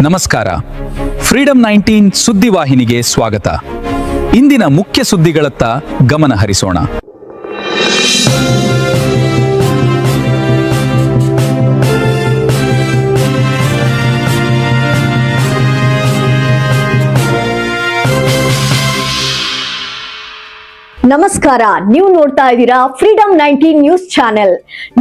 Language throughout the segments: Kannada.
ನಮಸ್ಕಾರ. ಫ್ರೀಡಂ 19 ಸುದ್ದಿವಾಹಿನಿಗೆ ಸ್ವಾಗತ. ಇಂದಿನ ಮುಖ್ಯ ಸುದ್ದಿಗಳತ್ತ ಗಮನ ಹರಿಸೋಣ. ನಮಸ್ಕಾರ, ನೀವು ನೋಡ್ತಾ ಇದ್ದೀರಾ ಫ್ರೀಡಂ 19 ನ್ಯೂಸ್ ಚಾನೆಲ್.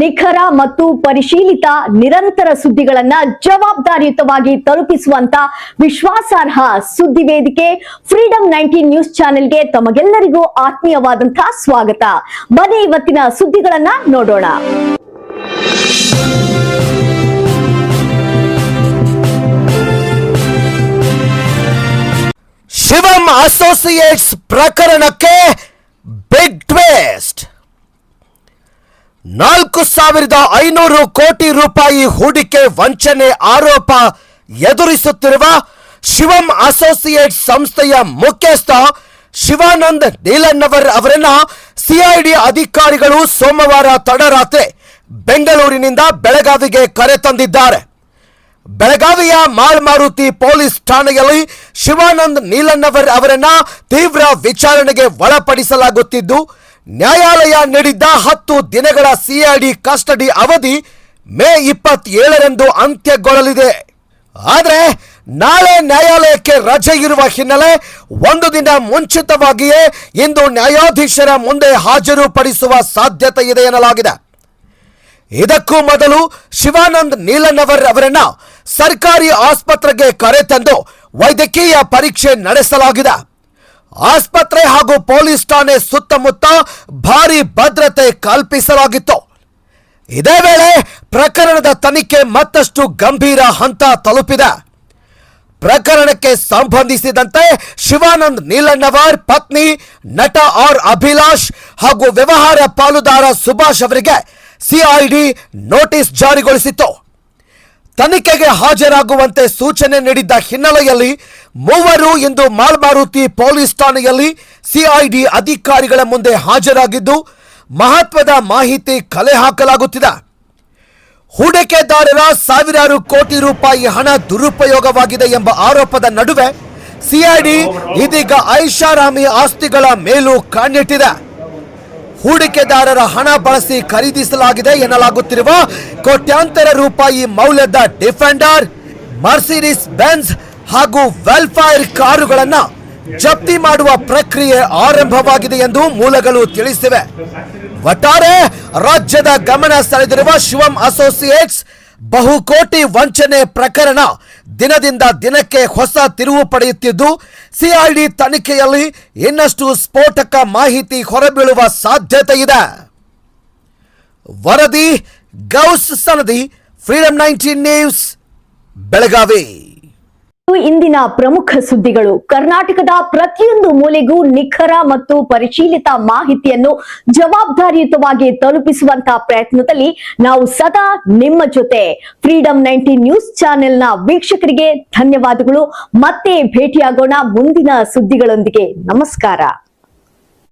ನಿಖರ ಮತ್ತು ಪರಿಶೀಲಿತ ನಿರಂತರ ಸುದ್ದಿಗಳನ್ನ ಜವಾಬ್ದಾರಿಯುತವಾಗಿ ತಲುಪಿಸುವಂತ ವಿಶ್ವಾಸಾರ್ಹ ಸುದ್ದಿ ವೇದಿಕೆ ಫ್ರೀಡಂ 19 ನ್ಯೂಸ್ ಚಾನೆಲ್ಗೆ ತಮಗೆಲ್ಲರಿಗೂ ಆತ್ಮೀಯವಾದಂತಹ ಸ್ವಾಗತ. ಬನ್ನಿ ಇವತ್ತಿನ ಸುದ್ದಿಗಳನ್ನ ನೋಡೋಣ. ಶಿವಂ ಅಸೋಸಿಯೇಟ್ಸ್ ಪ್ರಕರಣಕ್ಕೆ ಬಿಗ್ ಟ್ವಿಸ್ಟ್. 4,500 ಕೋಟಿ ರೂಪಾಯಿ ಹೂಡಿಕೆ ವಂಚನೆ ಆರೋಪ ಎದುರಿಸುತ್ತಿರುವ ಶಿವಂ ಅಸೋಸಿಯೇಟ್ಸ್ ಸಂಸ್ಥೆಯ ಮುಖ್ಯಸ್ಥ ಶಿವಾನಂದ್ ನೀಲನ್ನವರ್ ಅವರನ್ನ ಸಿಐಡಿ ಅಧಿಕಾರಿಗಳು ಸೋಮವಾರ ತಡರಾತ್ರಿ ಬೆಂಗಳೂರಿನಿಂದ ಬೆಳಗಾವಿಗೆ ಕರೆತಂದಿದ್ದಾರೆ. ಬೆಳಗಾವಿಯ ಮಾಳ್ಮಾರುತಿ ಪೊಲೀಸ್ ಠಾಣೆಯಲ್ಲಿ ಶಿವಾನಂದ್ ನೀಲನ್ನವರ್ ಅವರನ್ನ ತೀವ್ರ ವಿಚಾರಣೆಗೆ ಒಳಪಡಿಸಲಾಗುತ್ತಿದ್ದು, ನ್ಯಾಯಾಲಯ ನೀಡಿದ್ದ 10 ದಿನಗಳ ಸಿಐಡಿ ಕಸ್ಟಡಿ ಅವಧಿ ಮೇ 27ರಂದು ಅಂತ್ಯಗೊಳ್ಳಲಿದೆ. ಆದರೆ ನಾಳೆ ನ್ಯಾಯಾಲಯಕ್ಕೆ ರಜೆ ಇರುವ ಹಿನ್ನೆಲೆ ಒಂದು ದಿನ ಮುಂಚಿತವಾಗಿಯೇ ಇಂದು ನ್ಯಾಯಾಧೀಶರ ಮುಂದೆ ಹಾಜರುಪಡಿಸುವ ಸಾಧ್ಯತೆ ಇದೆ ಎನ್ನಲಾಗಿದೆ. ಇದಕ್ಕೂ ಮೊದಲು ಶಿವಾನಂದ್ ನೀಲನ್ನವರ್ ಅವರನ್ನ ಸರ್ಕಾರಿ ಆಸ್ಪತ್ರೆಗೆ ಕರೆತಂದು ವೈದ್ಯಕೀಯ ಪರೀಕ್ಷೆ ನಡೆಸಲಾಗಿದೆ. ಆಸ್ಪತ್ರೆ ಹಾಗೂ ಪೊಲೀಸ್ ಠಾಣೆ ಸುತ್ತಮುತ್ತ ಭಾರಿ ಭದ್ರತೆ ಕಲ್ಪಿಸಲಾಗಿತ್ತು. ಇದೇ ವೇಳೆ ಪ್ರಕರಣದ ತನಿಖೆ ಮತ್ತಷ್ಟು ಗಂಭೀರ ಹಂತ ತಲುಪಿದೆ. ಪ್ರಕರಣಕ್ಕೆ ಸಂಬಂಧಿಸಿದಂತೆ ಶಿವಾನಂದ್ ನೀಲನ್ನವರ್ ಪತ್ನಿ ನಟ ಆರ್ ಅಭಿಲಾಷ್ ಹಾಗೂ ವ್ಯವಹಾರ ಪಾಲುದಾರ ಸುಭಾಷ್ ಅವರಿಗೆ ಸಿಐಡಿ ನೋಟಿಸ್ ಜಾರಿಗೊಳಿಸಿತ್ತು. ತನಿಖೆಗೆ ಹಾಜರಾಗುವಂತೆ ಸೂಚನೆ ನೀಡಿದ್ದ ಹಿನ್ನೆಲೆಯಲ್ಲಿ ಮೂವರು ಇಂದು ಮಾಳ್ಮಾರುತಿ ಪೊಲೀಸ್ ಠಾಣೆಯಲ್ಲಿ ಸಿಐಡಿ ಅಧಿಕಾರಿಗಳ ಮುಂದೆ ಹಾಜರಾಗಿದ್ದು, ಮಹತ್ವದ ಮಾಹಿತಿ ಕಲೆ ಹಾಕಲಾಗುತ್ತಿದೆ. ಹೂಡಿಕೆದಾರರ ಸಾವಿರಾರು ಕೋಟಿ ರೂಪಾಯಿ ಹಣ ದುರುಪಯೋಗವಾಗಿದೆ ಎಂಬ ಆರೋಪದ ನಡುವೆ ಸಿಐಡಿ ಇದೀಗ ಐಷಾರಾಮಿ ಆಸ್ತಿಗಳ ಮೇಲೂ ಕಣ್ಣಿಟ್ಟಿದೆ. ಹೂಡಿಕೆದಾರರ ಹಣ ಬಳಸಿ ಖರೀದಿಸಲಾಗಿದೆ ಎನ್ನಲಾಗುತ್ತಿರುವ ಕೋಟ್ಯಾಂತರ ರೂಪಾಯಿ ಮೌಲ್ಯದ ಡಿಫೆಂಡರ್, ಮರ್ಸಿಡಿಸ್ ಬೆಂಜ್ ಹಾಗೂ ವೆಲ್ಫೈರ್ ಕಾರುಗಳನ್ನು ಜಪ್ತಿ ಮಾಡುವ ಪ್ರಕ್ರಿಯೆ ಆರಂಭವಾಗಿದೆ ಎಂದು ಮೂಲಗಳು ತಿಳಿಸಿವೆ. ಒಟ್ಟಾರೆ ರಾಜ್ಯದ ಗಮನ ಸೆಳೆದಿರುವ ಶಿವಂ ಅಸೋಸಿಯೇಟ್ಸ್ ಬಹುಕೋಟಿ ವಂಚನೆ ಪ್ರಕರಣ ದಿನದಿಂದ ದಿನಕ್ಕೆ ಹೊಸ ತಿರುವು ಪಡೆಯುತ್ತಿದ್ದು, ಸಿಐಡಿ ತನಿಖೆಯಲ್ಲಿ ಇನ್ನಷ್ಟು ಸ್ಫೋಟಕ ಮಾಹಿತಿ ಹೊರಬೀಳುವ ಸಾಧ್ಯತೆ ಇದೆ. ವರದಿ ಗೌಸ್ ಸನದಿ, ಫ್ರೀಡಂ 19 ನ್ಯೂಸ್, ಬೆಳಗಾವಿ. ಇಂದಿನ ಪ್ರಮುಖ ಸುದ್ದಿಗಳು. ಕರ್ನಾಟಕದ ಪ್ರತಿಯೊಂದು ಮೂಲೆಗೂ ನಿಖರ ಮತ್ತು ಪರಿಶೀಲಿತ ಮಾಹಿತಿಯನ್ನು ಜವಾಬ್ದಾರಿಯುತವಾಗಿ ತಲುಪಿಸುವಂತಹ ಪ್ರಯತ್ನದಲ್ಲಿ ನಾವು ಸದಾ ನಿಮ್ಮ ಜೊತೆ. ಫ್ರೀಡಂ 19 ನ್ಯೂಸ್ ಚಾನೆಲ್ನ ವೀಕ್ಷಕರಿಗೆ ಧನ್ಯವಾದಗಳು. ಮತ್ತೆ ಭೇಟಿಯಾಗೋಣ ಮುಂದಿನ ಸುದ್ದಿಗಳೊಂದಿಗೆ. ನಮಸ್ಕಾರ.